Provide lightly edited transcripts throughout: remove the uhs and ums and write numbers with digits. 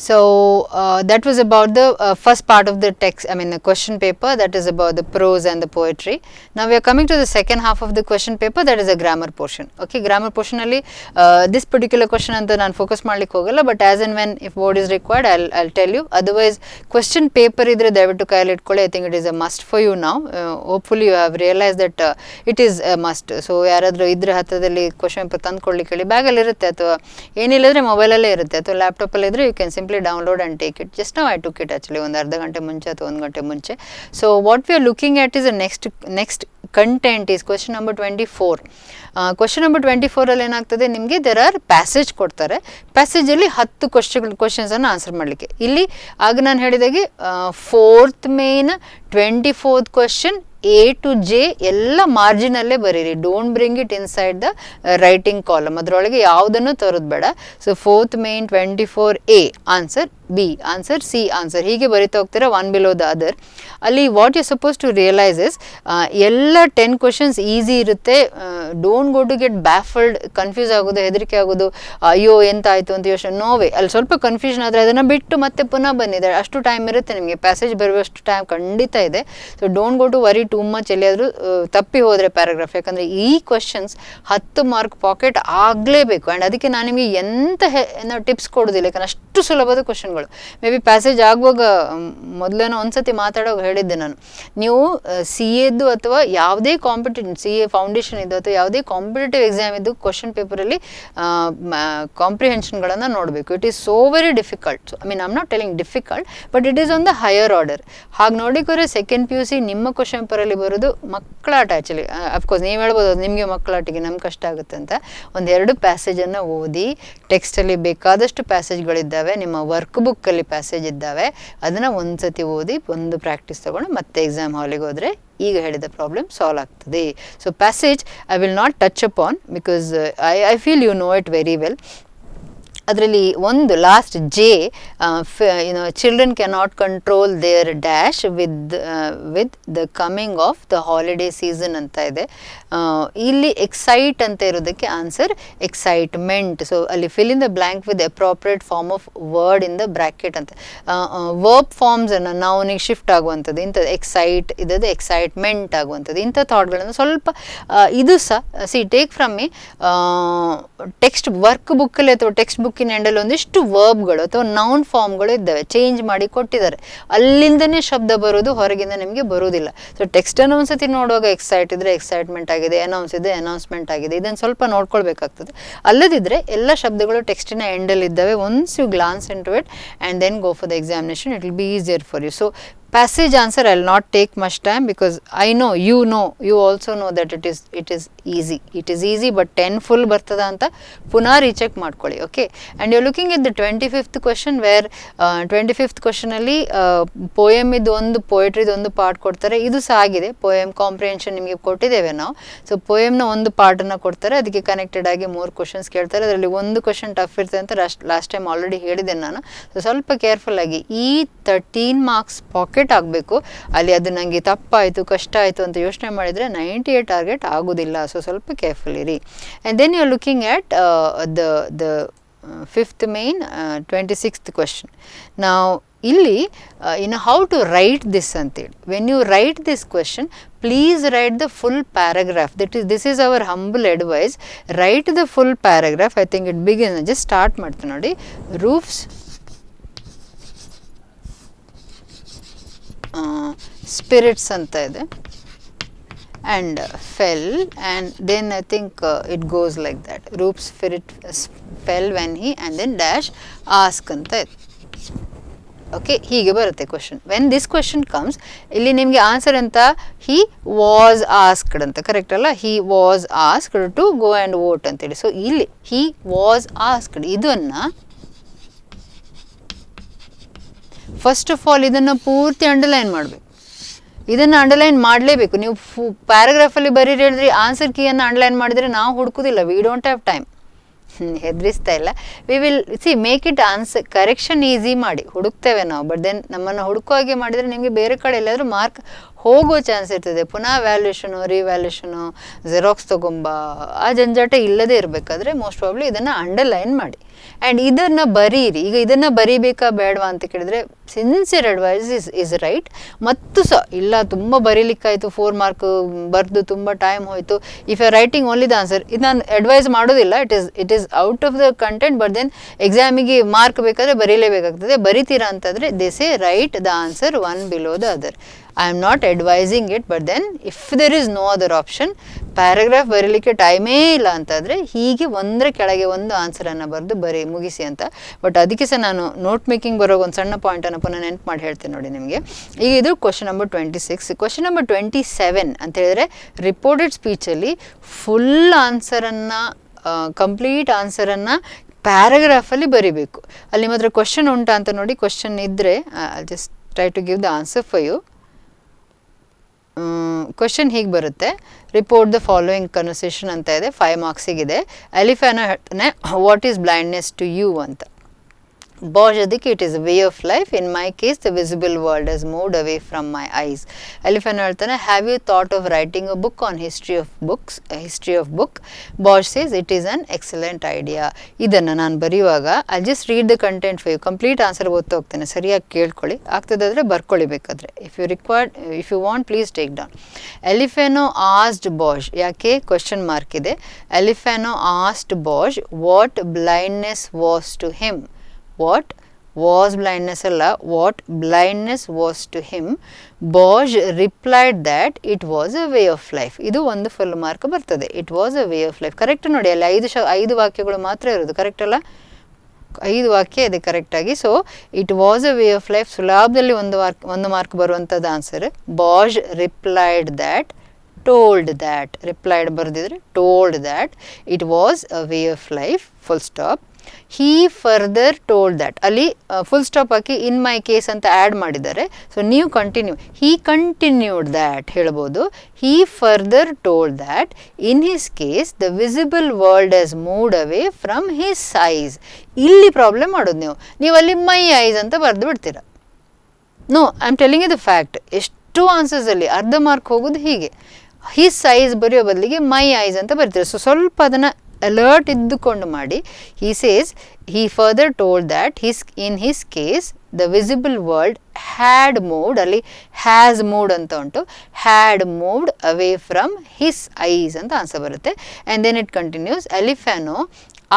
So that was about the first part of the text, I mean the question paper, that is about the prose and the poetry. Now we are coming to the second half of the question paper, that is a grammar portion. Okay, grammar portion alli this particular question anta nan focus ಮಾಡ್ಲಿಕ್ಕೆ ಹೋಗಲ್ಲ, but as and when if word is required I'll tell you. Otherwise question paper idre ದಯವಿಟ್ಟು ಕೈಯಲ್ಲಿ ಇಟ್ಕೊಳ್ಳಿ. I think it is a must for you now. Hopefully you have realized that it is a must. So ಯಾರಾದರೂ ಇದ್ರೆ ಹತ್ತಿರದಲ್ಲಿ question paper ತಂದುಕೊಳ್ಳಿಕ್ಕೆ ಹೇಳಿ, ಬ್ಯಾಗಲ್ಲಿ ಇರುತ್ತೆ ಅಥವಾ ಏನಿಲ್ಲದ್ರೆ ಮೊಬೈಲಲ್ಲೇ ಇರುತ್ತೆ ಅಥವಾ ಲ್ಯಾಪ್ಟಾಪಲ್ಲಿ ಇದ್ರೆ you can simply download and take it. Just ನಾವು ಐ ಟುಕ್ ಇಟ್ ಆ್ಯಕ್ಚುಲಿ ಒಂದು ಅರ್ಧ ಗಂಟೆ ಮುಂಚೆ ಅಥವಾ 1 ಗಂಟೆ ಮುಂಚೆ. So what we are looking at is a next content is question number 24. Question number 24 ಅಲ್ಲಿ ಏನಾಗ್ತದೆ, ನಿಮಗೆ ದೇರ್ ಆರ್ ಪ್ಯಾಸೇಜ್ ಕೊಡ್ತಾರೆ. ಪ್ಯಾಸೇಜಲ್ಲಿ 10 ಕ್ವಶನ್ಸನ್ನು ಆನ್ಸರ್ ಮಾಡಲಿಕ್ಕೆ. ಇಲ್ಲಿ ಆಗ ನಾನು ಹೇಳಿದಾಗೆ 4th main 24th question A to J ಎಲ್ಲ ಮಾರ್ಜಿನಲ್ಲೇ ಬರೀರಿ. Don't bring it inside the writing column, ಅದರೊಳಗೆ ಯಾವುದನ್ನು ತರೋದು ಬೇಡ. So 4th main 24 A answer, B answer, C answer, ಹೀಗೆ ಬರಿತಾ ಹೋಗ್ತೀರಾ ಒನ್ ಬಿಲೋ ದ ಅದರ್. ಅಲ್ಲಿ what you suppose to realise is ಎಲ್ಲ 10 ಕ್ವಶನ್ಸ್ ಈಸಿ ಇರುತ್ತೆ. Don't go to get baffled, confuse ಆಗೋದು, ಹೆದರಿಕೆ ಆಗೋದು, ಅಯ್ಯೋ ಎಂತ ಆಯಿತು ಅಂತ ಯೋಚನೆ, ನೋವೇ. ಅಲ್ಲಿ ಸ್ವಲ್ಪ ಕನ್ಫ್ಯೂಷನ್ ಆದರೆ ಅದನ್ನು ಬಿಟ್ಟು ಮತ್ತೆ ಪುನಃ ಬಂದಿದೆ, ಅಷ್ಟು ಟೈಮ್ ಇರುತ್ತೆ ನಿಮಗೆ, ಪ್ಯಾಸೇಜ್ ಬರುವಷ್ಟು ಟೈಮ್ ಖಂಡಿತ ಇದೆ. So don't go to worry too much ಎಲ್ಲಿಯಾದರೂ ತಪ್ಪಿ ಹೋದರೆ ಪ್ಯಾರಾಗ್ರಾಫ್, ಯಾಕಂದರೆ ಈ ಕ್ವಶನ್ಸ್ 10 ಮಾರ್ಕ್ ಪಾಕೆಟ್ ಆಗಲೇಬೇಕು. ಆ್ಯಂಡ್ ಅದಕ್ಕೆ ನಾನು ನಿಮಗೆ ಎಂತ ಟಿಪ್ಸ್ ಕೊಡೋದಿಲ್ಲ, ಯಾಕಂದ್ರೆ ಅಷ್ಟು ಸುಲಭದ ಕ್ವಶನ್ಗಳು. ಮೇ ಬಿ ಪ್ಯಾಸೇಜ್ ಆಗುವಾಗ ಮೊದಲೇನೋ ಒಂದ್ಸತಿ ಮಾತಾಡೋವಾಗ ಹೇಳಿದ್ದೆ ನಾನು, ನೀವು CAದ್ದು ಅಥವಾ ಯಾವುದೇ CA ಫೌಂಡೇಶನ್ ಇದ್ದು ಅಥವಾ ಯಾವುದೇ ಕಾಂಪಿಟೇಟಿವ್ ಎಕ್ಸಾಮ್ ಇದ್ದು ಕ್ವಶನ್ ಪೇಪರಲ್ಲಿ ಕಾಂಪ್ರಿಹೆನ್ಷನ್ಗಳನ್ನು ನೋಡಬೇಕು. It is so very difficult. I mean I am not telling difficult, but it is on the higher order. ಹಾಗೆ ನೋಡಿಕೋರೆ ಸೆಕೆಂಡ್ PUC ನಿಮ್ಮ ಕ್ವಶನ್ ಪೇಪರಲ್ಲಿ ಬರೋದು ಮಕ್ಕಳಾಟ. ಆ್ಯಕ್ಚುಲಿ ಅಫ್ಕೋರ್ಸ್ ನೀವು ಹೇಳ್ಬೋದು ನಿಮಗೆ ಮಕ್ಕಳಾಟಿಗೆ ನಮ್ಗೆ ಕಷ್ಟ ಆಗುತ್ತೆ ಅಂತ. 1-2 ಪ್ಯಾಸೇಜನ್ನು ಓದಿ, ಟೆಕ್ಸ್ಟಲ್ಲಿ ಬೇಕಾದಷ್ಟು ಪ್ಯಾಸೇಜ್ಗಳಿದ್ದಾವೆ, ನಿಮ್ಮ ವರ್ಕ್ ಬುಕ್ಕಲ್ಲಿ ಪ್ಯಾಸೇಜ್ ಇದ್ದಾವೆ, ಅದನ್ನು ಒಂದ್ಸತಿ ಓದಿ ಒಂದು ಪ್ರಾಕ್ಟೀಸ್ ತೊಗೊಂಡು ಮತ್ತೆ ಎಕ್ಸಾಮ್ ಹಾಲಿಗೆ ಹೋದರೆ ಈಗ ಹೇಳಿದ ಪ್ರಾಬ್ಲಮ್ ಸಾಲ್ವ್ ಆಗ್ತದೆ. So passage I will not touch upon because I feel you know it very well. ಅದರಲ್ಲಿ ಒಂದು last J, children cannot control their dash with the coming of the holiday season ಅಂತ ಇದೆ. ಇಲ್ಲಿ excite ಅಂತ ಇರೋದಕ್ಕೆ answer excitement. So ಅಲ್ಲಿ fill in the blank with appropriate form of word in the bracket ಅಂತ. Verb ಫಾರ್ಮ್ಸನ್ನು ನೌನಿಗೆ shift ಆಗುವಂಥದ್ದು ಇಂಥದ್ದು, ಎಕ್ಸೈಟ್ ಇದ್ದದ್ದು ಎಕ್ಸೈಟ್ಮೆಂಟ್ ಆಗುವಂಥದ್ದು, ಇಂಥ ಥಾಟ್ಗಳನ್ನು ಸ್ವಲ್ಪ ಇದು ಸಹ take from me text work ಬುಕ್ಕಲ್ಲಿ ಅಥವಾ ಟೆಕ್ಸ್ಟ್ ಬುಕ್ಕಿನ ಎಂಡಲ್ಲಿ ಒಂದಿಷ್ಟು ವರ್ಬ್ಗಳು ಅಥವಾ ನೌನ್ ಫಾರ್ಮ್ಗಳು ಇದ್ದಾವೆ, ಚೇಂಜ್ ಮಾಡಿ ಕೊಟ್ಟಿದ್ದಾರೆ. ಅಲ್ಲಿಂದನೇ ಶಬ್ದ ಬರೋದು, ಹೊರಗಿಂದ ನಿಮಗೆ ಬರೋದಿಲ್ಲ. ಸೊ ಟೆಕ್ಸ್ಟನ್ನು ಒಂದ್ಸತಿ ನೋಡುವಾಗ ಎಕ್ಸೈಟ್ ಇದ್ರೆ ಎಕ್ಸೈಟ್ಮೆಂಟ್ ಆಗಿದೆ, ಅನೌನ್ಸ್ ಇದೆ ಅನೌನ್ಸ್ಮೆಂಟ್ ಆಗಿದೆ, ಇದನ್ನು ಸ್ವಲ್ಪ ನೋಡ್ಕೊಳ್ಬೇಕಾಗ್ತದೆ. ಅಲ್ಲದಿದ್ದರೆ ಎಲ್ಲ ಶಬ್ದಗಳು ಟೆಕ್ಸ್ಟಿನ ಎಂಡಲ್ಲಿ ಇದ್ದಾವೆ. Once you glance into it and then go for the examination, it will be easier for you. So passage answer I will not take much time because I know you also know that it is easy but 10 full bartada anta puna recheck ಮಾಡ್ಕೊಳ್ಳಿ. Okay, and you are looking at the 25th question where 25th question ಅಲ್ಲಿ poem ಇದು ಒಂದು poetry ಇದು ಒಂದು part ಕೊಡ್ತಾರೆ. ಇದು ಸಹ ಆಗಿದೆ, poem comprehension ನಿಮಗೆ ಕೊಟ್ಟಿದ್ದೇವೆ ನಾವು. ಸೊ poem ನ ಒಂದು ಪಾರ್ಟ್ ಅನ್ನು ಕೊಡ್ತಾರೆ, ಅದಕ್ಕೆ ಕನೆಕ್ಟೆಡ್ ಆಗಿ 3 ಕ್ವಶನ್ಸ್ ಕೇಳ್ತಾರೆ. ಅದರಲ್ಲಿ ಒಂದು ಕ್ವಶನ್ ಟಫ್ ಇರ್ತದೆ ಅಂತ ಲಾಸ್ಟ್ ಟೈಮ್ ಆಲ್ರೆಡಿ ಹೇಳಿದೆ ನಾನು. ಸೊ ಸ್ವಲ್ಪ ಕೇರ್ಫುಲ್ ಆಗಿ ಈ 13 ಮಾರ್ಕ್ಸ್ ಪಾಕೆಟ್ ಆಗಬೇಕು. ಅಲ್ಲಿ ಅದು ನನಗೆ ತಪ್ಪಾಯಿತು ಕಷ್ಟ ಆಯಿತು ಅಂತ ಯೋಚನೆ ಮಾಡಿದರೆ 98 ಟಾರ್ಗೆಟ್ ಆಗೋದಿಲ್ಲ. ಸೊ ಸ್ವಲ್ಪ ಕೇರ್ಫುಲ್ ಇರಿ. And then you are looking at the 5th main 26th question. ನಾವು ಇಲ್ಲಿ ಹೌ ಟು ರೈಟ್ ದಿಸ್ ಅಂತೇಳಿ, when you write this question please write the full paragraph. This is our humble advice. Write the full paragraph. I think it begin, just start ಮಾಡ್ತೀನಿ ನೋಡಿ. ರೂಫ್ಸ್ spirits anta ide and fell, and then I think it goes like that. Roof's spirit fell when he and then dash ask anta ide. Okay, ಹೀಗೆ ಬರುತ್ತೆ question. When this question comes, ಇಲ್ಲಿ ನಿಮಗೆ answer ಅಂತ he was asked ಅಂತ, correct ಅಲ್ಲ? He was asked to go and vote ಅಂತೇಳಿ. So ಇಲ್ಲಿ he was asked, ಇದನ್ನು ಫಸ್ಟ್ ಆಫ್ ಆಲ್ ಇದನ್ನು ಪೂರ್ತಿ ಅಂಡರ್ಲೈನ್ ಮಾಡಬೇಕು. ಇದನ್ನು ಅಂಡರ್ಲೈನ್ ಮಾಡಲೇಬೇಕು. ನೀವು ಪ್ಯಾರಾಗ್ರಾಫಲ್ಲಿ ಬರೀರಿ ಹೇಳಿದ್ರಿ, ಆನ್ಸರ್ ಕೀಯನ್ನು ಅಂಡರ್ಲೈನ್ ಮಾಡಿದರೆ ನಾವು ಹುಡುಕೋದಿಲ್ಲ. We don't have time. ಹೆದರಿಸ್ತಾ ಇಲ್ಲ. We will make it answer correction easy ಮಾಡಿ ಹುಡುಕ್ತೇವೆ ನಾವು. ಬಟ್ ದೆನ್ ನಮ್ಮನ್ನು ಹುಡುಕೋ ಹಾಗೆ ಮಾಡಿದರೆ ನಿಮಗೆ ಬೇರೆ ಕಡೆ ಎಲ್ಲಾದರೂ ಮಾರ್ಕ್ ಹೋಗೋ ಚಾನ್ಸ್ ಇರ್ತದೆ. ಪುನಃ ವ್ಯಾಲ್ಯೂಷನು ರಿವ್ಯಾಲ್ಯೂಷನು ಜೆರಾಕ್ಸ್ ತೊಗೊಂಬ ಆ ಜಂಜಾಟ ಇಲ್ಲದೆ ಇರಬೇಕಾದ್ರೆ ಮೋಸ್ಟ್ ಪ್ರಾಬ್ಲಿ ಇದನ್ನು ಅಂಡರ್ಲೈನ್ ಮಾಡಿ. ಆ್ಯಂಡ್ ಇದನ್ನು ಬರೀರಿ. ಈಗ ಇದನ್ನು ಬರೀಬೇಕಾ ಬೇಡವಾ ಅಂತ ಕೇಳಿದ್ರೆ ಸಿನ್ಸಿಯರ್ ಅಡ್ವೈಸ್ ಇಸ್ ರೈಟ್. ಮತ್ತು ಇಲ್ಲ ತುಂಬ ಬರೀಲಿಕ್ಕಾಯಿತು 4 ಮಾರ್ಕ್ ಬರೆದು ತುಂಬ ಟೈಮ್ ಹೋಯಿತು, if you writing only the answer, ಇದು ನಾನು ಅಡ್ವೈಸ್ ಮಾಡೋದಿಲ್ಲ. It is out of the content. But then ಎಕ್ಸಾಮಿಗೆ ಮಾರ್ಕ್ ಬೇಕಾದರೆ ಬರೀಲೇಬೇಕಾಗ್ತದೆ. ಬರಿತೀರಾ ಅಂತಂದರೆ they say write the answer one below the other. I am not advising it, but then if there is no other option, paragraph ಬರೀಲಿಕ್ಕೆ ಟೈಮೇ ಇಲ್ಲ ಅಂತಂದರೆ ಹೀಗೆ ಒಂದರ ಕೆಳಗೆ ಒಂದು ಆನ್ಸರನ್ನು ಬರೆದು ಮುಗಿಸಿ ಅಂತ. ಬಟ್ ಅದಕ್ಕೆ ಸಹ ನಾನು ನೋಟ್ ಮೇಕಿಂಗ್ ಬರೋ ಒಂದು ಸಣ್ಣ ಪಾಯಿಂಟನ್ನು ಪುನಃ ನೆನಪು ಮಾಡಿ ಹೇಳ್ತೀನಿ ನೋಡಿ ನಿಮಗೆ. ಈಗ ಇದು ಕ್ವಶನ್ ನಂಬರ್ 26. ಕ್ವಶನ್ ನಂಬರ್ 27 ಅಂತ ಹೇಳಿದರೆ ರಿಪೋರ್ಟೆಡ್ ಸ್ಪೀಚಲ್ಲಿ ಫುಲ್ ಆನ್ಸರನ್ನು, ಕಂಪ್ಲೀಟ್ ಆನ್ಸರನ್ನು ಪ್ಯಾರಾಗ್ರಾಫಲ್ಲಿ ಬರಿಬೇಕು. ಅಲ್ಲಿ ಮಾತ್ರ ಕ್ವಶನ್ ಉಂಟಾ ಅಂತ ನೋಡಿ. ಕ್ವಶನ್ ಇದ್ದರೆ just try to give the answer for you. Question ಹೀಗೆ ಬರುತ್ತೆ, ರಿಪೋರ್ಟ್ ದ ಫಾಲೋಯಿಂಗ್ ಕನ್ವರ್ಸೇಷನ್ ಅಂತ ಇದೆ, 5 ಮಾರ್ಕ್ಸಿಗಿದೆ. ಎಲಿಫೆನೋ ಹೇಳ್ತಾನೆ what is blindness to you ಅಂತ. ಬಾಷ್ ಅದಕ್ಕೆ it is a way of life. In my case the visible world has moved away from my eyes. ಎಲಿಫೆನೋ ಹೇಳ್ತಾನೆ have you thought of writing a book on history of book. Bosch says it is an excellent idea. ಇದನ್ನು ನಾನು ಬರೆಯುವಾಗ I just read the content for you. Complete answer ಓದ್ತಾ ಹೋಗ್ತೇನೆ, ಸರಿಯಾಗಿ ಕೇಳ್ಕೊಳ್ಳಿ. ಆಗ್ತದಾದರೆ ಬರ್ಕೊಳ್ಳಿ ಬೇಕಾದರೆ. If you want please take down. ಎಲಿಫೆನೋ ಆಸ್ಡ್ ಬಾಷ್, ಯಾಕೆ ಕ್ವಶನ್ ಮಾರ್ಕ್ ಇದೆ. ಎಲಿಫೆನೋ asked Bosch what blindness was to him. What was blindness ಅಲ್ಲ, what blindness was to him. Bosch replied that it was a way of life. ಇದು ಒಂದು full mark ಬರ್ತದೆ. It was a way of life correct ನೋಡಿ. ಅಲ್ಲಿ 5 ವಾಕ್ಯಗಳು ಮಾತ್ರ ಇರೋದು, correct ಅಲ್ಲ? 5 ವಾಕ್ಯ ಇದೆ ಕರೆಕ್ಟಾಗಿ. So it was a way of life ಸುಲಭದಲ್ಲಿ ಒಂದು ಮಾರ್ಕ್ ಬರುವಂಥದ್ದು answer. Bosch replied that, told that, replied ಬರೆದಿದ್ರೆ told that it was a way of life, full stop. He further told that, ಅಲ್ಲಿ ಫುಲ್ ಸ್ಟಾಪ್ ಹಾಕಿ in my case ಅಂತ add ಮಾಡಿದ್ದಾರೆ. ಸೊ ನೀವು ಕಂಟಿನ್ಯೂ, ಹೀ ಕಂಟಿನ್ಯೂಡ್ ದ್ಯಾಟ್ ಹೇಳ್ಬೋದು. He further told that in his case the visible world has moved away from his ice. ಇಲ್ಲಿ problem ಮಾಡೋದು ನೀವು ಅಲ್ಲಿ ಮೈ ಐಸ್ ಅಂತ ಬರೆದು ಬಿಡ್ತೀರ. No, I am telling you the fact. ಎಷ್ಟು ಆನ್ಸರ್ಸಲ್ಲಿ ಅರ್ಧ ಮಾರ್ಕ್ ಹೋಗೋದು ಹೀಗೆ. ಹಿಸ್ ಐಸ್ ಬರೆಯೋ ಬದಲಿಗೆ ಮೈ ಐಸ್ ಅಂತ ಬರ್ತೀರ. ಸೊ ಸ್ವಲ್ಪ ಅದನ್ನು ಅಲರ್ಟ್ ಇದ್ದುಕೊಂಡು ಮಾಡಿ. He says he further told that in his case the visible world had moved, ಅಲ್ಲಿ ಹ್ಯಾಸ್ ಮೂವ್ಡ್ ಅಂತ ಉಂಟು, had moved away from his eyes ಅಂತ ಆನ್ಸರ್ ಬರುತ್ತೆ. And then it continues. ಎಲಿಫೆನೋ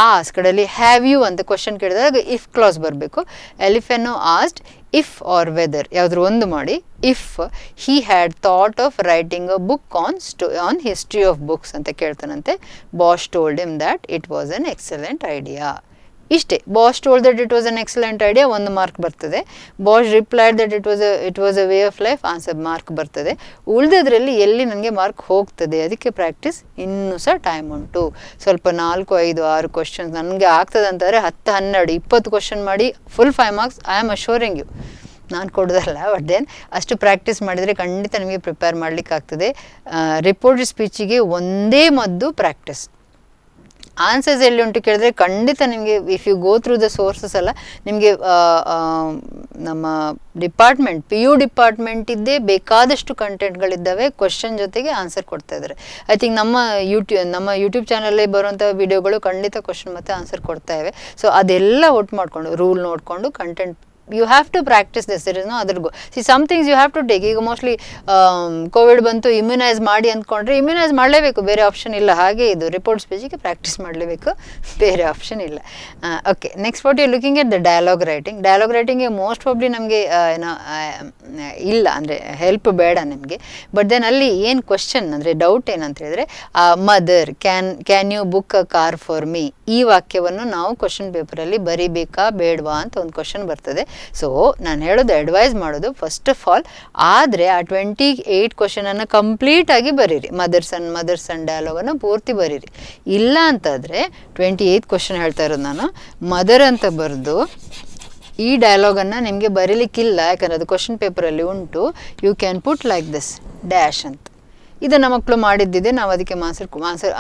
ಆಸ್ಕ್, ಕಡೆಯಲ್ಲಿ ಹ್ಯಾವ್ ಯು ಅಂತ ಕ್ವಶನ್ ಕೇಳಿದಾಗ if clause ಬರಬೇಕು. ಎಲಿಫೆನೋ ಆಸ್ಡ್ ಇಫ್ ಆರ್ ವೆದರ್, ಯಾವುದಾದ್ರು ಒಂದು ಮಾಡಿ. If he had thought of writing a book on history of books ಅಂತ ಕೇಳ್ತಾನಂತೆ. Bosch told him that it was an excellent idea. ಇಷ್ಟೇ. Bosch told that it was an excellent idea, ಒಂದು mark ಬರ್ತದೆ. Bosch replied that it was a way of life, answer mark ಬರ್ತದೆ. ಉಳಿದದ್ರಲ್ಲಿ ಎಲ್ಲಿ ನನಗೆ mark ಹೋಗ್ತದೆ, ಅದಕ್ಕೆ ಪ್ರಾಕ್ಟೀಸ್ ಇನ್ನೂ ಸಹ ಟೈಮ್ ಉಂಟು. ಸ್ವಲ್ಪ 4, 5, 6 ಕ್ವಶನ್ಸ್ ನನಗೆ ಆಗ್ತದೆ ಅಂತಂದರೆ 10, 12, 20 ಕ್ವಶನ್ ಮಾಡಿ full 5 marks I am assuring you. ನಾನು ಕೊಡೋದಲ್ಲ, ಬಟ್ ದೆನ್ ಅಷ್ಟು ಪ್ರಾಕ್ಟೀಸ್ ಮಾಡಿದರೆ ಖಂಡಿತ ನಿಮಗೆ ಪ್ರಿಪೇರ್ ಮಾಡಲಿಕ್ಕೆ ಆಗ್ತದೆ. ರಿಪೋರ್ಟ್ ಸ್ಪೀಚಿಗೆ ಒಂದೇ ಮದ್ದು ಪ್ರಾಕ್ಟೀಸ್. ಆನ್ಸರ್ಸ್ ಎಲ್ಲಿ ಉಂಟು ಕೇಳಿದ್ರೆ ಖಂಡಿತ ನಿಮಗೆ if you go through the sources ಎಲ್ಲ ನಿಮಗೆ ನಮ್ಮ ಡಿಪಾರ್ಟ್ಮೆಂಟ್ PU ಡಿಪಾರ್ಟ್ಮೆಂಟಿದ್ದೇ ಬೇಕಾದಷ್ಟು ಕಂಟೆಂಟ್ಗಳಿದ್ದಾವೆ. ಕ್ವಶನ್ ಜೊತೆಗೆ ಆನ್ಸರ್ ಕೊಡ್ತಾ ಇದ್ದಾರೆ. ಐ ಥಿಂಕ್ ನಮ್ಮ ಯೂಟ್ಯೂಬ್ ಚಾನಲ್ಲೇ ಬರುವಂಥ ವಿಡಿಯೋಗಳು ಖಂಡಿತ ಕ್ವಶನ್ ಮತ್ತು ಆನ್ಸರ್ ಕೊಡ್ತಾ ಇವೆ. ಸೊ ಅದೆಲ್ಲ ಒಟ್ಟು ಮಾಡಿಕೊಂಡು ರೂಲ್ ನೋಡಿಕೊಂಡು content you have to practice this. There is no other go. See, some things you have to take. ಈಗ ಮೋಸ್ಟ್ಲಿ ಕೋವಿಡ್ ಬಂತು, ಇಮ್ಯುನೈಸ್ ಮಾಡಿ ಅಂದ್ಕೊಂಡ್ರೆ ಇಮ್ಯುನೈಸ್ ಮಾಡಲೇಬೇಕು, ಬೇರೆ ಆಪ್ಷನ್ ಇಲ್ಲ. ಹಾಗೆ ಇದು ರಿಪೋರ್ಟ್ ಸ್ಪೀಚಿಗೆ ಪ್ರಾಕ್ಟೀಸ್ ಮಾಡಲೇಬೇಕು, ಬೇರೆ ಆಪ್ಷನ್ ಇಲ್ಲ. Okay, next what you looking at the dialogue writing. Dialogue ರೈಟಿಂಗ್ಗೆ ಮೋಸ್ಟ್ ಪ್ರಾಬ್ಲಿ ನಮಗೆ ಇಲ್ಲ, ಅಂದರೆ ಹೆಲ್ಪ್ ಬೇಡ ನಿಮಗೆ. ಬಟ್ ದೆನ್ ಅಲ್ಲಿ ಏನು ಕ್ವಶನ್ ಅಂದರೆ ಡೌಟ್ ಏನಂತ ಹೇಳಿದ್ರೆ, mother can you book a car for me, ಈ ವಾಕ್ಯವನ್ನು ನಾವು ಕ್ವಶನ್ ಪೇಪರಲ್ಲಿ ಬರಿಬೇಕಾ ಬೇಡವಾ ಅಂತ ಒಂದು ಕ್ವಶನ್ ಬರ್ತದೆ. ಸೊ ನಾನು ಹೇಳೋದು, ಅಡ್ವೈಸ್ ಮಾಡೋದು, ಫಸ್ಟ್ ಆಫ್ ಆಲ್ ಆದರೆ ಆ 28 ಕ್ವಶನನ್ನು ಕಂಪ್ಲೀಟಾಗಿ ಬರೀರಿ. ಮದರ್ಸ್ ಅಂಡ್ ಡಯಲಾಗನ್ನು ಪೂರ್ತಿ ಬರೀರಿ. ಇಲ್ಲ ಅಂತಂದರೆ 28 ಕ್ವಶನ್ ಹೇಳ್ತಾ ಇರೋದು ನಾನು, ಮದರ್ ಅಂತ ಬರೆದು ಈ ಡಯಲಾಗನ್ನು ನಿಮಗೆ ಬರೀಲಿಕ್ಕಿಲ್ಲ, ಯಾಕಂದರೆ ಅದು ಕ್ವಶನ್ ಪೇಪರಲ್ಲಿ ಉಂಟು. You can put like this dash ಅಂತ. ಇದನ್ನು ಮಕ್ಕಳು ಮಾಡಿದ್ದಿದೆ, ನಾವು ಅದಕ್ಕೆ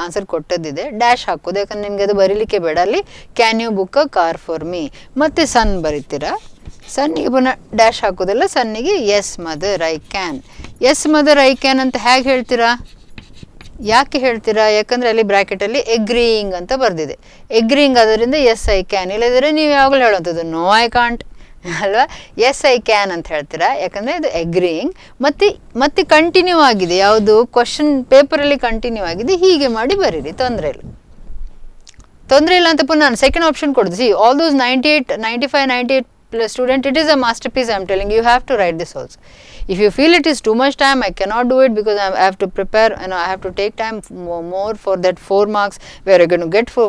ಆನ್ಸರ್ ಕೊಟ್ಟದ್ದಿದೆ. ಡ್ಯಾಶ್ ಹಾಕೋದು, ಯಾಕಂದ್ರೆ ನಿಮಗೆ ಅದು ಬರೀಲಿಕ್ಕೆ ಬೇಡ. ಅಲ್ಲಿ can you book a car for me, ಮತ್ತು ಸನ್ ಬರೀತೀರಾ, ಸನ್ನಿಗೆ ಪುನಃ ಡ್ಯಾಶ್ ಹಾಕೋದಿಲ್ಲ, ಸನ್ನಿಗೆ yes mother I can. Yes mother I can ಅಂತ ಹೇಗೆ ಹೇಳ್ತೀರಾ? ಯಾಕೆ ಹೇಳ್ತೀರಾ? ಯಾಕಂದರೆ ಅಲ್ಲಿ ಬ್ರ್ಯಾಕೆಟಲ್ಲಿ ಎಗ್ರೀಯಿಂಗ್ ಅಂತ ಬರೆದಿದೆ. ಎಗ್ರೀಯಿಂಗ್ ಆದ್ರಿಂದ ಎಸ್ ಐ ಕ್ಯಾನ್. ಇಲ್ಲದಿದ್ದರೆ ನೀವು ಯಾವಾಗಲೂ ಹೇಳುವಂಥದ್ದು ನೋ ಐ ಕಾಂಟ್ ಅಲ್ವಾ. ಎಸ್ ಐ ಕ್ಯಾನ್ ಅಂತ ಹೇಳ್ತೀರಾ, ಯಾಕಂದರೆ ಇದು ಎಗ್ರೀಯಿಂಗ್. ಮತ್ತೆ ಕಂಟಿನ್ಯೂ ಆಗಿದೆ, ಯಾವುದು ಕ್ವಶನ್ ಪೇಪರಲ್ಲಿ ಕಂಟಿನ್ಯೂ ಆಗಿದೆ, ಹೀಗೆ ಮಾಡಿ ಬರೀರಿ, ತೊಂದರೆ ಇಲ್ಲ ಅಂತ ಪುನಃ ನಾನು ಸೆಕೆಂಡ್ ಆಪ್ಷನ್ ಕೊಡ್ದು. See all those 98, 95, 98 student, it is a masterpiece. I am telling you, you have to write this also. If you feel it is too much time, I cannot do it because I have to prepare, I have to take time more for that 4 marks where you are going to get full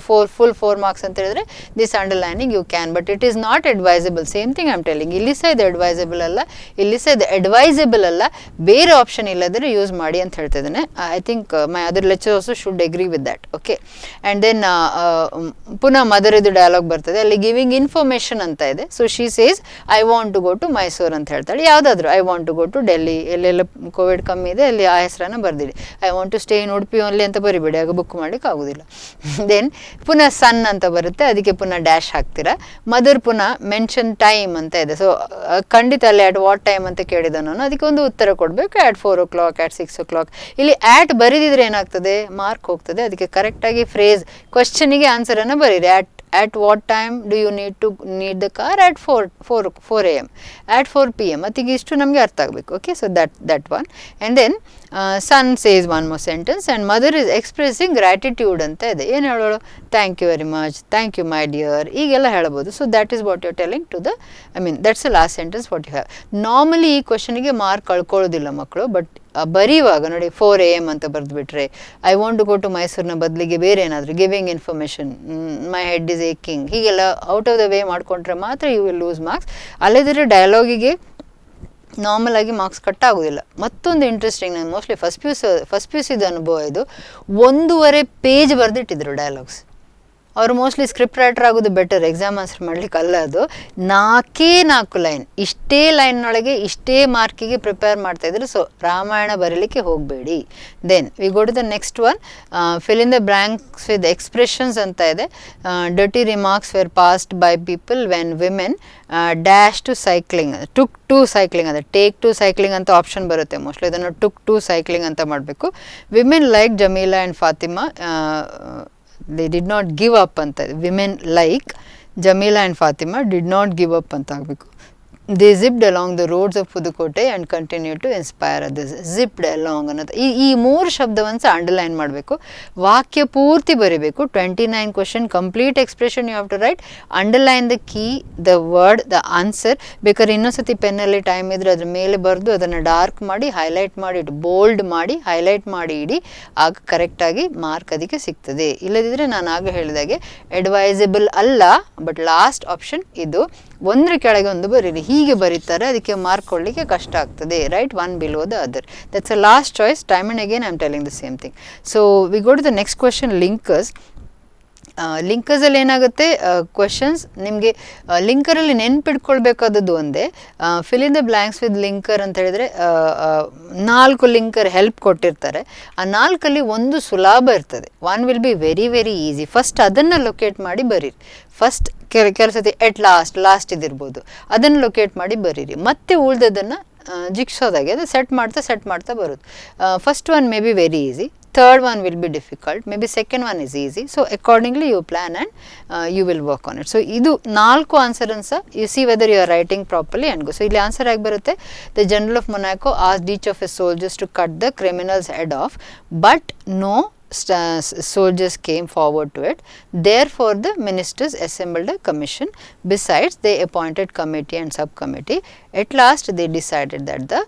4 marks ಅಂತ ಹೇಳಿದ್ರೆ this underlining you can, but it is not advisable. Same thing I am telling. ಇಲ್ಲಿ ಸಹ ಇದು advisable ಅಲ್ಲ, ಇಲ್ಲಿ ಸಹ ಇದು advisable ಅಲ್ಲ, ಬೇರೆ ಆಪ್ಷನ್ ಇಲ್ಲದ್ರೆ ಯೂಸ್ ಮಾಡಿ ಅಂತ ಹೇಳ್ತಾ ಇದ್ದೇನೆ. I think my other lecturers also should agree with that. Okay, and then ಪುನಃ ಮದರ್ ಇದು ಡಯಲಾಗ್ ಬರ್ತದೆ, ಅಲ್ಲಿ ಗಿವಿಂಗ್ ಇನ್ಫಾರ್ಮೇಶನ್ ಅಂತ ಇದೆ. So she says I want to go to Mysuru ಅಂತ ಹೇಳ್ತಾಳೆ. ಯಾವುದಾದ್ರು I want to go to Delhi, ಎಲ್ಲೆಲ್ಲ ಕೋವಿಡ್ ಕಮ್ಮಿ ಇದೆ ಅಲ್ಲಿ ಆ ಹೆಸರನ್ನು ಬರ್ದಿಡಿ. I want to stay in Udupi only ಅಂತ ಬರಿಬೇಡಿ, ಆಗ ಬುಕ್ ಮಾಡಲಿಕ್ಕೆ ಆಗೋದಿಲ್ಲ. ದೆನ್ ಪುನಃ ಸನ್ ಅಂತ ಬರುತ್ತೆ, ಅದಕ್ಕೆ ಪುನಃ ಡ್ಯಾಶ್ ಹಾಕ್ತೀರಾ. ಮದರ್ ಪುನಃ ಮೆನ್ಷನ್ ಟೈಮ್ ಅಂತ ಇದೆ. ಸೊ ಖಂಡಿತ ಅಲ್ಲಿ ಅಟ್ ವಾಟ್ ಟೈಮ್ ಅಂತ ಕೇಳಿದ ನಾನು, ಅದಕ್ಕೆ ಒಂದು ಉತ್ತರ ಕೊಡಬೇಕು. at 4 o'clock, at 6 o'clock. ಇಲ್ಲಿ ಆಟ್ ಬರೀದಿದ್ರೆ ಏನಾಗ್ತದೆ, ಮಾರ್ಕ್ ಹೋಗ್ತದೆ. ಅದಕ್ಕೆ ಕರೆಕ್ಟಾಗಿ ಫ್ರೇಸ್ ಕ್ವಶನಿಗೆ ಆನ್ಸರನ್ನು ಬರೀರಿ. at what time do you need the car? at 4 a.m. at 4 p.m. ಅದಕ್ಕೆ ಇಷ್ಟು ನಮಗೆ ಅರ್ಥ ಆಗಬೇಕು. Okay, so that one. And then son says one more sentence and mother is expressing gratitude ಅಂತ ಇದೆ. ಏನು ಹೇಳೋಳು? Thank you very much, thank you my dear, ಈಗೆಲ್ಲ ಹೇಳ್ಬೋದು. So that is what you are telling to the, that's the last sentence what you have. Normally ಈ ಕ್ವಶನಿಗೆ mark ಕಳ್ಕೊಳ್ಳೋದಿಲ್ಲ ಮಕ್ಕಳು, but ಬರೀವಾಗ ನೋಡಿ 4 a.m. ಅಂತ ಬರೆದುಬಿಟ್ರೆ, I want to go to ಮೈಸೂರಿನ ಬದಲಿಗೆ ಬೇರೆ ಏನಾದರೂ giving information, my head is aching, ಹೀಗೆಲ್ಲ ಔಟ್ ಆಫ್ ದ ವೇ ಮಾಡಿಕೊಂಡ್ರೆ ಮಾತ್ರ ಯು ವಿಲ್ ಲೂಸ್ ಮಾರ್ಕ್ಸ್. ಅಲ್ಲದಿದ್ದರೆ ಡಯಲಾಗಿಗೆ ನಾರ್ಮಲ್ ಆಗಿ ಮಾರ್ಕ್ಸ್ ಕಟ್ ಆಗೋದಿಲ್ಲ. ಮತ್ತೊಂದು ಇಂಟ್ರೆಸ್ಟಿಂಗ್, ನಾನು ಮೋಸ್ಟ್ಲಿ ಫಸ್ಟ್ ಪಿ ಯು ಸಿದು ಅನುಭವ ಇದು. 1.5 ಪೇಜ್ ಬರೆದಿಟ್ಟಿದ್ರು ಡಯಲಾಗ್ಸ್. ಅವರು ಮೋಸ್ಟ್ಲಿ ಸ್ಕ್ರಿಪ್ಟ್ ರೈಟರ್ ಆಗೋದು ಬೆಟರ್, ಎಕ್ಸಾಮ್ ಆನ್ಸರ್ ಮಾಡ್ಲಿಕ್ಕೆ ಅಲ್ಲ. ಅದು 4 ಲೈನ್, ಇಷ್ಟೇ ಲೈನ್ನೊಳಗೆ ಇಷ್ಟೇ ಮಾರ್ಕಿಗೆ ಪ್ರಿಪೇರ್ ಮಾಡ್ತಾಯಿದ್ರು. ಸೊ ರಾಮಾಯಣ ಬರೀಲಿಕ್ಕೆ ಹೋಗಬೇಡಿ. Then we go to the next one, fill in the blanks with expressions ಅಂತ ಇದೆ. Dirty remarks were passed by people when women dash to cycling, took to cycling ಅಂದರೆ ಟೇಕ್ ಟು ಸೈಕ್ಲಿಂಗ್ ಅಂತ option ಬರುತ್ತೆ. Mostly ಇದನ್ನು took to cycling ಅಂತ ಮಾಡಬೇಕು. Women like Jamila and Fatima, they did not give up ಅಂತ ಇದೆ. Women like Jamila and Fatima did not give up ಅಂತ ಆಗಬೇಕು. They zipped along the roads of Pudukkottai and continue to inspire others. Zipped along ಅನ್ನೋದು ಈ 3 ಶಬ್ದವನ್ನು ಸಹ ಅಂಡರ್ಲೈನ್ ಮಾಡಬೇಕು. ವಾಕ್ಯ ಪೂರ್ತಿ ಬರೀಬೇಕು. 29 question, complete expression you have to write. Underline the key, the word, the answer. ಬೇಕಾದ್ರೆ ಇನ್ನೊಂದ್ಸತಿ ಪೆನ್ನಲ್ಲಿ ಟೈಮ್ ಇದ್ದರೆ ಅದ್ರ ಮೇಲೆ ಬರೆದು ಅದನ್ನು ಡಾರ್ಕ್ ಮಾಡಿ ಹೈಲೈಟ್ ಮಾಡಿ ಇಟ್ಟು, ಬೋಲ್ಡ್ ಮಾಡಿ ಹೈಲೈಟ್ ಮಾಡಿ ಇಡಿ. ಆಗ ಕರೆಕ್ಟಾಗಿ ಮಾರ್ಕ್ ಅದಕ್ಕೆ ಸಿಗ್ತದೆ. ಇಲ್ಲದಿದ್ದರೆ ನಾನು ಆಗ ಹೇಳಿದಾಗೆ ಅಡ್ವೈಸಬಲ್ ಅಲ್ಲ, ಬಟ್ ಲಾಸ್ಟ್ ಆಪ್ಷನ್ ಇದು. ಒಂದ್ರ ಕೆಳಗೆ ಒಂದು ಬರೀರಿ, ಹೀಗೆ ಬರೀತಾರೆ, ಅದಕ್ಕೆ ಮಾರ್ಕ್ ಕೊಡಲಿಕ್ಕೆ ಕಷ್ಟ ಆಗ್ತದೆ. Write one below the other. That's a last choice. Time and again I am telling the same thing. So we go to the next question, linkers. ಲಿಂಕರ್ಸಲ್ಲಿ ಏನಾಗುತ್ತೆ, ಕ್ವೆಶನ್ಸ್ ನಿಮಗೆ ಲಿಂಕರಲ್ಲಿ ನೆನ್ಪಿಟ್ಕೊಳ್ಬೇಕಾದದ್ದು ಒಂದೇ. Fill in the blanks with linker ಅಂತ ಹೇಳಿದರೆ 4 linker help ಕೊಟ್ಟಿರ್ತಾರೆ. ಆ 4ಅಲ್ಲಿ ಒಂದು ಸುಲಭ ಇರ್ತದೆ, one will be very very easy. First ಅದನ್ನು ಲೊಕೇಟ್ ಮಾಡಿ ಬರೀರಿ. ಫಸ್ಟ್ ಕೆಲವು ಸತಿ ಲಾಸ್ಟ್ ಇದಿರ್ಬೋದು, ಅದನ್ನು ಲೊಕೇಟ್ ಮಾಡಿ ಬರೀರಿ. ಮತ್ತೆ ಉಳ್ದದನ್ನು ಜಿಕ್ಸೋದಾಗೆ ಅದು ಸೆಟ್ ಮಾಡ್ತಾ ಬರುತ್ತೆ. First one may be very easy, third one will be difficult, maybe second one is easy. So accordingly you plan and you will work on it. So idu 4 answer ansa, you see whether you are writing properly and go. So ಇಲ್ಲಿ answer ಆಗಿ ಬರುತ್ತೆ, the general of Monaco asked each of his soldiers to cut the criminal's head off, but no soldiers came forward to it. Therefore the ministers assembled a commission. Besides, they appointed committee and subcommittee. At last they decided that the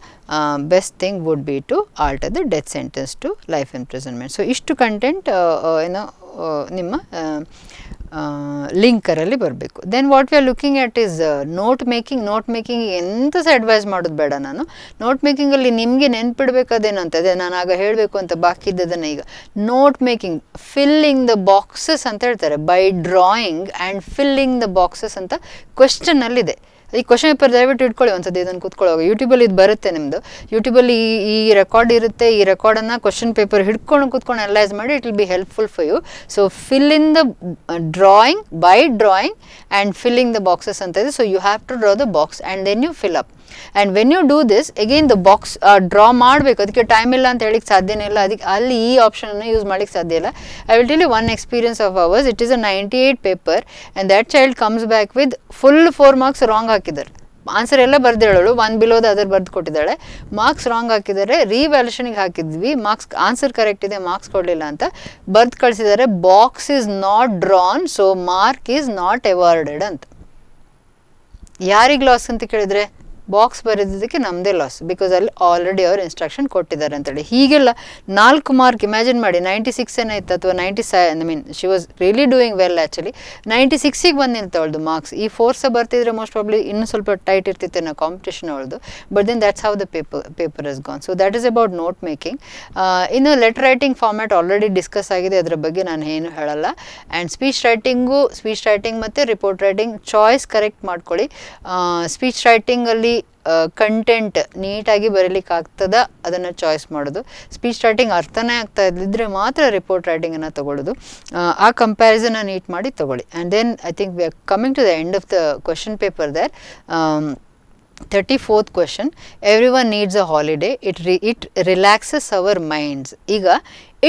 best thing would be to alter the death sentence to life imprisonment. So ishtu content ನಿಮ್ಮ ಲಿಂಕರಲ್ಲಿ ಬರಬೇಕು. Then what we are looking at is note making ಎಂತ ಸಹ advice ಮಾಡೋದು ಬೇಡ ನಾನು. Note ಮೇಕಿಂಗಲ್ಲಿ ನಿಮಗೆ ನೆನ್ಪಿಡ್ಬೇಕಾದೇನು ಅಂತ ಇದೆ, ನಾನು ಆಗ ಹೇಳಬೇಕು ಅಂತ ಬಾಕಿ ಇದ್ದದನ್ನು ಈಗ. Note making, filling the boxes ಅಂತ ಹೇಳ್ತಾರೆ. By drawing and filling the boxes ಅಂತ ಕ್ವೆಶ್ಚನ್ನಲ್ಲಿದೆ. ಈ ಕ್ವಶನ್ ಪೇಪರ್ ದಯವಿಟ್ಟು ಇಟ್ಕೊಳ್ಳಿ ಒಂದ್ಸತಿ ಇದನ್ನು ಕೂತ್ಕೊಳ್ಳೋವಾಗ. ಯೂಟ್ಯೂಬಲ್ಲಿ ಇದು ಬರುತ್ತೆ ನಿಮ್ಮದು, ಯೂಟ್ಯೂಬಲ್ಲಿ ಈ ರೆಕಾರ್ಡ್ ಇರುತ್ತೆ. ಈ ರೆಕಾರ್ಡನ್ನು ಕ್ವಶನ್ ಪೇಪರ್ ಹಿಡ್ಕೊಂಡು ಕೂತ್ಕೊಂಡು ಅನಲೈಸ್ ಮಾಡಿ, it will be helpful for you. So fill in the drawing by drawing and filling the boxes ಅಂತ ಇದೆ. So you have to draw the box and then you fill up. And when you do this again the box draw ಮಾಡಬೇಕು. ಅದಕ್ಕೆ time ಇಲ್ಲ ಅಂತ ಹೇಳಿಕ್ಕೆ ಸಾಧ್ಯನೇ ಇಲ್ಲ. ಅದಕ್ಕೆ ಅಲ್ಲಿ ಈ ಆಪ್ಷನನ್ನು ಯೂಸ್ ಮಾಡಲಿಕ್ಕೆ ಸಾಧ್ಯ ಇಲ್ಲ. I will tell you one experience of ours. It is a 98 paper and that child comes back with full 4 marks wrong ಹಾಕಿದ್ದಾರೆ. ಆನ್ಸರ್ ಎಲ್ಲ ಬರ್ದೇಳೋಳು, ಒನ್ ಬಿಲೋ ದ ಅದರ್ ಬರ್ದು ಕೊಟ್ಟಿದ್ದಾಳೆ. ಮಾರ್ಕ್ಸ್ ರಾಂಗ್ ಹಾಕಿದ್ದಾರೆ. ರಿವ್ಯಾಲ್ಯೂಷನ್ಗೆ ಹಾಕಿದ್ವಿ, ಮಾರ್ಕ್ಸ್ ಆನ್ಸರ್ ಕರೆಕ್ಟ್ ಇದೆ, marks ಕೊಡಲಿಲ್ಲ ಅಂತ ಬರ್ದು ಕಳಿಸಿದ್ದಾರೆ. Box is not drawn, so mark is not awarded ಅಂತ. ಯಾರಿಗೆ ಲಾಸ್ ಅಂತ ಕೇಳಿದರೆ ಬಾಕ್ಸ್ ಬರೆದಿದ್ದಕ್ಕೆ ನಮ್ಮದೇ ಲಾಸ್, ಬಿಕಾಸ್ ಅಲ್ಲಿ ಆಲ್ರೆಡಿ ಅವ್ರು ಇನ್ಸ್ಟ್ರಕ್ಷನ್ ಕೊಟ್ಟಿದ್ದಾರೆ ಅಂತೇಳಿ. ಹೀಗೆಲ್ಲ 4 ಮಾರ್ಕ್ ಇಮ್ಯಾಜಿನ್ ಮಾಡಿ. 96 ಏನಾಯ್ತು ಅಥವಾ 97, I mean she was really doing well actually. 96ಗೆ ಬಂದು ನಿಂತವಳ್ದು ಮಾರ್ಕ್ಸ್. ಈ 4 ಬರ್ತಿದ್ರೆ ಮೋಸ್ಟ್ ಪ್ರಾಬ್ಲಿ ಇನ್ನೂ ಸ್ವಲ್ಪ ಟೈಟ್ ಇರ್ತಿತ್ತು ನಾವು ಕಾಂಪಿಟೇಷನ್ ಅವಳದು. But then that's how the paper is gone. So that is about note making. ಇನ್ನು letter writing format already discuss ಆಗಿದೆ, ಅದರ ಬಗ್ಗೆ ನಾನು ಏನು ಹೇಳಲ್ಲ. ಆ್ಯಂಡ್ ಸ್ಪೀಚ್ ರೈಟಿಂಗ್ ಮತ್ತು ರಿಪೋರ್ಟ್ ರೈಟಿಂಗ್ ಚಾಯ್ಸ್ ಕರೆಕ್ಟ್ ಮಾಡ್ಕೊಳ್ಳಿ. ಸ್ಪೀಚ್ ರೈಟಿಂಗಲ್ಲಿ ಕಂಟೆಂಟ್ ನೀಟಾಗಿ ಬರೀಲಿಕ್ಕೆ ಆಗ್ತದ ಅದನ್ನು ಚಾಯ್ಸ್ ಮಾಡೋದು. ಸ್ಪೀಚ್ ರೈಟಿಂಗ್ ಅರ್ಥನೇ ಆಗ್ತಾ ಇದ್ದಿದ್ರೆ ಮಾತ್ರ ರಿಪೋರ್ಟ್ ರೈಟಿಂಗನ್ನು ತೊಗೊಳ್ಳೋದು. ಆ ಕಂಪ್ಯಾರಿಸನ್ನ ನೀಟ್ ಮಾಡಿ ತೊಗೊಳ್ಳಿ. And then I think we are coming to the end of the question paper there. 34th question, everyone needs a holiday, it relaxes our minds. ಈಗ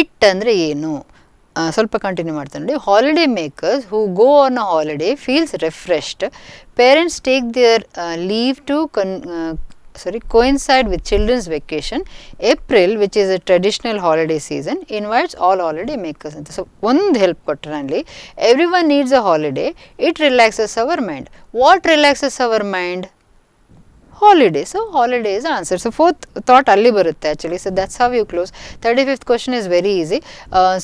ಇಟ್ ಅಂದರೆ ಏನು, ಸ್ವಲ್ಪ ಕಂಟಿನ್ಯೂ ಮಾಡ್ತಾನೆ ನೋಡಿ. Holiday makers who go on a holiday feels refreshed. Parents take their leave to coincide with children's vacation. April, which is a traditional holiday season, invites all holiday makers ಅಂತ. So ಒಂದು help ಕೊಟ್ಟರೆ ಅಲ್ಲಿ, everyone needs a holiday, it relaxes our mind. What relaxes our mind? Holiday. So holiday is the answer. So 4th thought ಅಲ್ಲಿ ಬರುತ್ತೆ actually. So that's how you close. 35th question is very easy.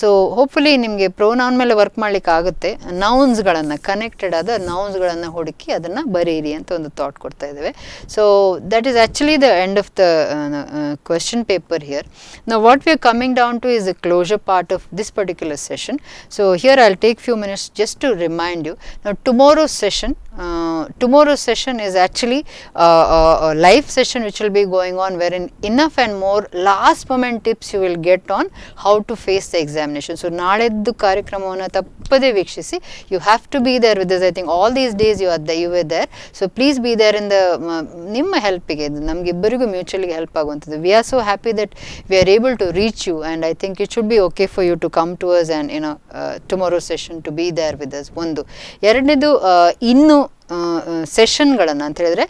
So hopefully ನಿಮಗೆ pronoun ಮೇಲೆ work ಮಾಡ್ಲಿಕ್ಕೆ ಆಗುತ್ತೆ. ನೌನ್ಸ್ಗಳನ್ನು, connected ಆದ ನೌನ್ಸ್ಗಳನ್ನು ಹುಡುಕಿ ಅದನ್ನು ಬರೀರಿ ಅಂತ ಒಂದು ಥಾಟ್ ಕೊಡ್ತಾ ಇದ್ದೇವೆ. So that is actually the end of the question paper here. Now what we are coming down to is the closure part of this particular session. So here I'll take few minutes just to remind you. Now tomorrow's session is actually a live session which will be going on, wherein enough and more last moment tips you will get on how to face the examination. So ನಾಳೆದ್ದು ಕಾರ್ಯಕ್ರಮವನ್ನು ತಪ್ಪದೇ ವೀಕ್ಷಿಸಿ. You have to be there with us. I think all these days you were there. So please be there in the ನಿಮ್ಮ ಹೆಲ್ಪಿಗೆ, ನಮಗಿಬ್ಬರಿಗೂ ಮ್ಯೂಚುವಲಿಗೆ help ಆಗುವಂಥದ್ದು. We are so happy that we are able to reach you, and I think it should be okay for you to come to us and tomorrow's session to be there with us. ಒಂದು ಎರಡನೇದು, ಇನ್ನು ಸೆಷನ್ಗಳನ್ನು ಅಂತ ಹೇಳಿದ್ರೆ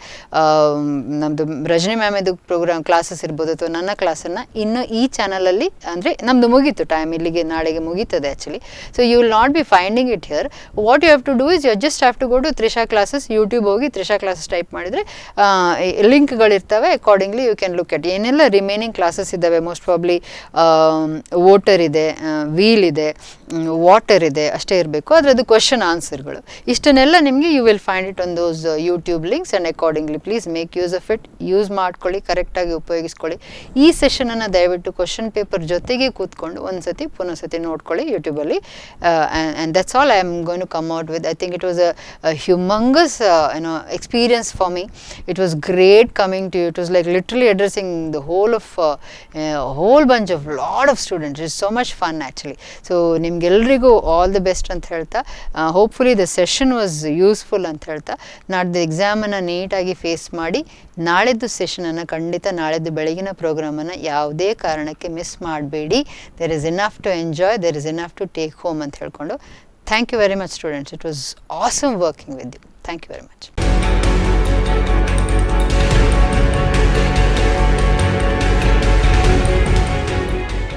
ನಮ್ಮದು Rajani ma'am ಇದು program classes ಇರ್ಬೋದು ಅಥವಾ ನನ್ನ ಕ್ಲಾಸನ್ನು ಇನ್ನು ಈ ಚಾನಲಲ್ಲಿ, ಅಂದರೆ ನಮ್ಮದು ಮುಗೀತು ಟೈಮ್, ಇಲ್ಲಿಗೆ ನಾಳೆಗೆ ಮುಗೀತದೆ actually. So you will not be finding it here. What you have to do is you just have to go to Trisha classes. YouTube ಹೋಗಿ ತ್ರಿಷಾ ಕ್ಲಾಸಸ್ ಟೈಪ್ ಮಾಡಿದರೆ ಲಿಂಕ್ಗಳಿರ್ತವೆ. Accordingly you can look at ಏನೆಲ್ಲ remaining classes ಇದ್ದಾವೆ. Most probably voter ಇದೆ, wheel ಇದೆ, water ಇದೆ, ಅಷ್ಟೇ ಇರಬೇಕು. ಅದರದ್ದು ಕ್ವೆಶನ್ ಆನ್ಸರ್ಗಳು ಇಷ್ಟನ್ನೆಲ್ಲ ನಿಮಗೆ you will find it on those YouTube links. And accordingly please make use of it. Use ಮಾಡ್ಕೊಳ್ಳಿ, ಕರೆಕ್ಟಾಗಿ ಉಪಯೋಗಿಸ್ಕೊಳ್ಳಿ. ಈ ಸೆಷನನ್ನು ದಯವಿಟ್ಟು ಕ್ವಶನ್ ಪೇಪರ್ ಜೊತೆಗೆ ಕೂತ್ಕೊಂಡು ಒಂದ್ಸತಿ ಪುನಃಸತಿ ನೋಡ್ಕೊಳ್ಳಿ ಯೂಟ್ಯೂಬಲ್ಲಿ. And that's all I am going to come out with. I think it was a humongous experience for me. It was great coming to you. It was like literally addressing the whole of whole bunch of lot of students. It's so much fun actually. So ನಿಮ್ಗೆಲ್ರಿಗೂ all the best ಅಂತ ಹೇಳ್ತಾ, hopefully the session was useful ಅಂತ ಹೇಳ್ತಾ, ನಾಡ್ದು ಎಕ್ಸಾಮನ್ನು ನೀಟಾಗಿ face ಮಾಡಿ ನಾಳೆದ್ದು ಸೆಷನನ್ನು ಖಂಡಿತ, ನಾಳೆದ್ದು ಬೆಳಗಿನ ಪ್ರೋಗ್ರಾಮನ್ನು ಯಾವುದೇ ಕಾರಣಕ್ಕೆ ಮಿಸ್ ಮಾಡಬೇಡಿ. There is enough to enjoy, there is enough to take home ಅಂತ ಹೇಳ್ಕೊಂಡು, thank you very much students. It was awesome working with you. Thank you very much.